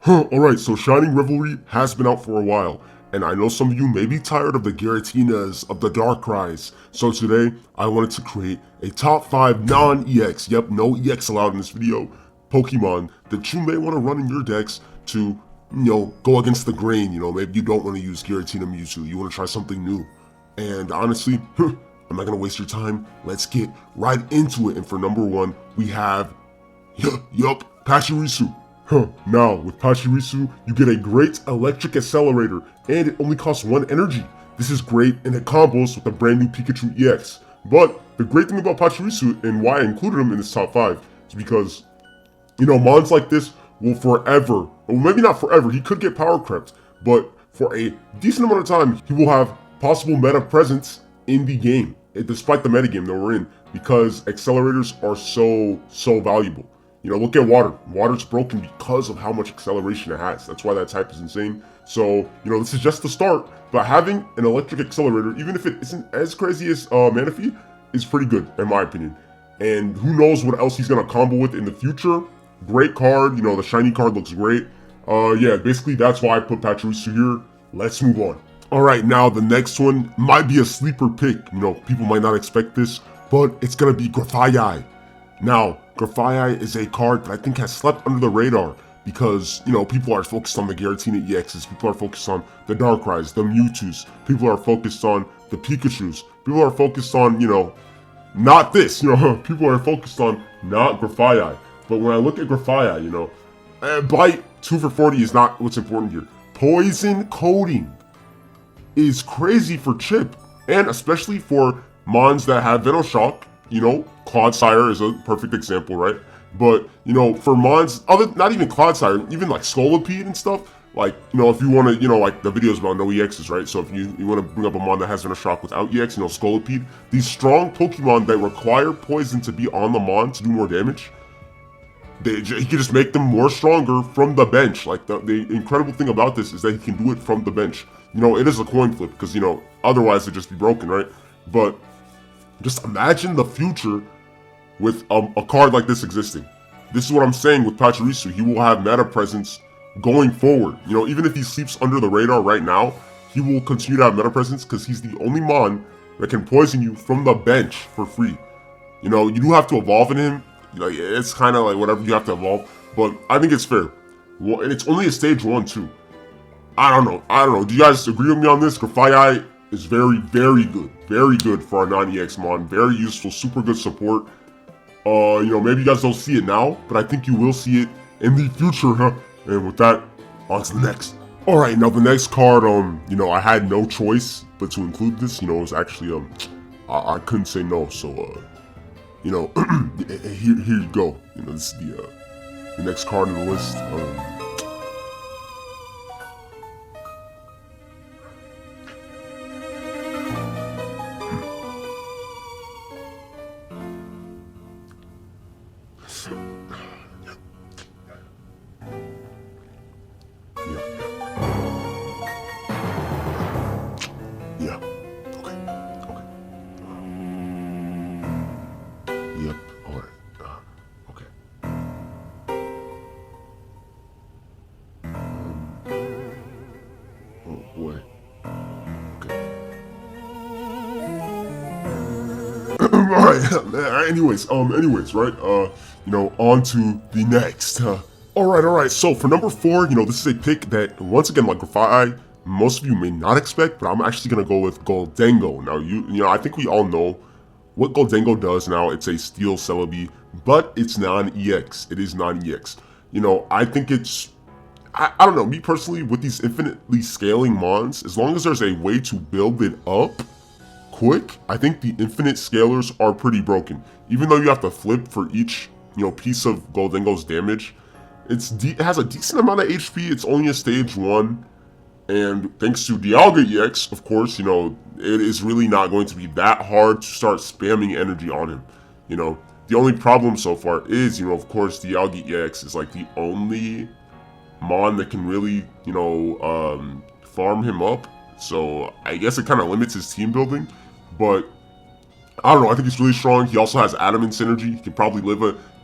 Alright, so Shining Revelry has been out for a while, and I know some of you may be tired of the Garatinas, of the Darkrai's. So today, I wanted to create a top 5 non-EX, yep, no EX allowed in this video, Pokemon that you may want to run in your decks to, go against the grain. Maybe you don't want to use Giratina Mewtwo, you want to try something new. And honestly, I'm not going to waste your time, let's get right into it. And for number 1, we have, Pachirisu. Now, with Pachirisu, you get a great electric accelerator, and it only costs 1 energy. This is great, and it combos with the brand new Pikachu EX. But the great thing about Pachirisu, and why I included him in this top 5, is because, Mons like this will forever, or maybe not forever, he could get power crept, but for a decent amount of time, he will have possible meta presence in the game, despite the metagame that we're in, because accelerators are so valuable. Look at water. Water's broken because of how much acceleration it has. That's why that type is insane. So, this is just the start, but having an electric accelerator, even if it isn't as crazy as Manaphy, is pretty good, in my opinion. And who knows what else he's going to combo with in the future. Great card. The shiny card looks great. Yeah, basically that's why I put Pachirisu here. Let's move on. Alright, now the next one might be a sleeper pick. People might not expect this, but it's going to be Grafaiai. Now, Grafaiai is a card that I think has slept under the radar because, people are focused on the Giratina EXs, people are focused on the Darkrai's, the Mewtwo's, people are focused on the Pikachu's, people are focused on, not this, people are focused on not Grafaiai. But when I look at Grafaiai, Bite 2 for 40 is not what's important here. Poison coating is crazy for Chip, and especially for Mons that have Venoshock. Clodsire is a perfect example, right? But, for Mons, not even Clodsire, even like Scolipede and stuff, like, if you want to, like the videos about no EXs, right? So if you want to bring up a Mon that has Venoshock without EX, Scolipede, these strong Pokemon that require poison to be on the Mon to do more damage, he can just make them more stronger from the bench. Like, the incredible thing about this is that he can do it from the bench. It is a coin flip, because, otherwise it'd just be broken, right? But just imagine the future with a card like this existing. This is what I'm saying with Pachirisu. He will have meta presence going forward. Even if he sleeps under the radar right now, he will continue to have meta presence because he's the only Mon that can poison you from the bench for free. You do have to evolve in him. It's kind of like whatever you have to evolve, but I think it's fair. Well, and it's only a stage 1 too. I don't know. Do you guys agree with me on this? Grafaiai is very, very good. Very good for our non-EX Mon. Very useful, super good support. Maybe you guys don't see it now, but I think you will see it in the future, huh? And with that, on to the next. Alright, now the next card, I had no choice but to include this. It was actually, I couldn't say no, so, here you go. This is the next card in the list. Yeah. Okay. Yep. All right. Okay. Oh boy. Okay. All right. Anyways, right? On to the next. All right. So for number 4, this is a pick that once again, like Grafaiai, most of you may not expect, but I'm actually gonna go with Goldengo. Now, I think we all know what Goldengo does now. It's a Steel Celebi, but it's non-EX. It is non-EX. I think it's, I don't know, me personally, with these infinitely scaling Mons, as long as there's a way to build it up quick, I think the infinite scalers are pretty broken. Even though you have to flip for each, piece of Goldengo's damage, it has a decent amount of HP. It's only a stage 1. And thanks to Dialga EX, of course, it is really not going to be that hard to start spamming energy on him. The only problem so far is, of course, Dialga EX is like the only Mon that can really, farm him up. So I guess it kind of limits his team building. But I don't know, I think he's really strong. He also has Adamant synergy. He can probably live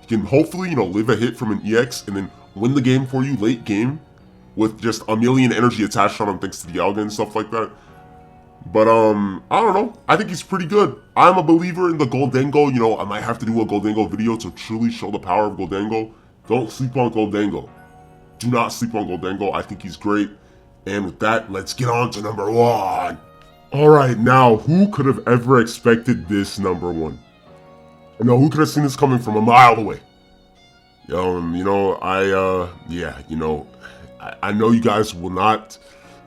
he can hopefully, live a hit from an EX and then win the game for you late game with just a million energy attached on him thanks to the Alga and stuff like that. But, I don't know. I think he's pretty good. I'm a believer in the Goldango. You know, I might have to do a Goldango video to truly show the power of Goldango. Don't sleep on Goldango. Do not sleep on Goldango. I think he's great. And with that, let's get on to number 1. Alright, now, who could have ever expected this number 1? You know, who could have seen this coming from a mile away? You know, I know you guys will not,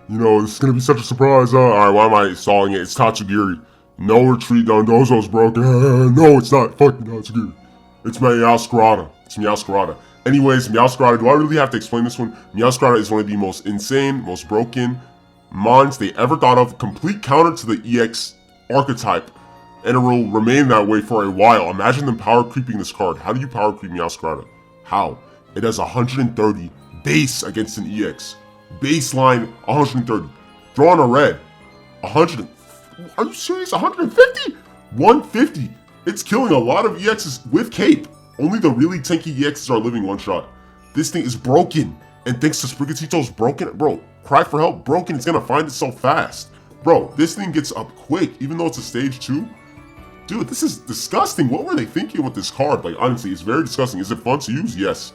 you know, this is gonna be such a surprise. Alright, why am I stalling it? It's Tatsugiri. No retreat, Dondozo's broken. No, it's not fucking Tatsugiri. It's Meowscarada. It's Meowscarada. Anyways, Meowscarada, do I really have to explain this one? Meowscarada is one of the most insane, most broken Mons they ever thought of. Complete counter to the EX archetype. And it will remain that way for a while. Imagine them power creeping this card. How do you power creep Meowscarada? How? It has 130 base against an EX. Baseline 130. Throw on a red. 100. Are you serious? 150? 150. It's killing a lot of EXs with cape. Only the really tanky EXs are living one shot. This thing is broken. And thanks to Sprigatito's broken, bro, cry for help, broken, it's gonna find itself fast. Bro, this thing gets up quick, even though it's a stage 2. Dude, this is disgusting. What were they thinking with this card? Like, honestly, it's very disgusting. Is it fun to use? Yes.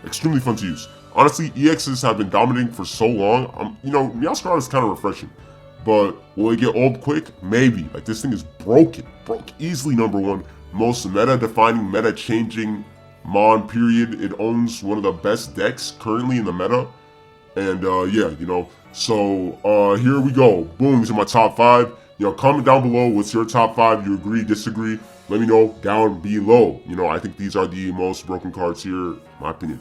Extremely fun to use. Honestly, EXs have been dominating for so long. You know, Meowscarada is kind of refreshing. But will it get old quick? Maybe. Like, this thing is broken. Broke easily number 1. Most meta-defining, meta-changing Mon, period. It owns one of the best decks currently in the meta. And, yeah, you know. So, here we go. Boom, these are my top 5. You know, comment down below what's your top 5. You agree, disagree? Let me know down below. You know, I think these are the most broken cards here, in my opinion.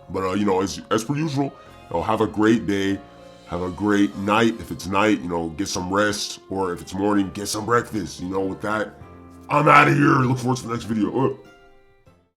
But, you know, as per usual, you know, have a great day. Have a great night. If it's night, you know, get some rest. Or if it's morning, get some breakfast. You know, with that, I'm out of here. Look forward to the next video.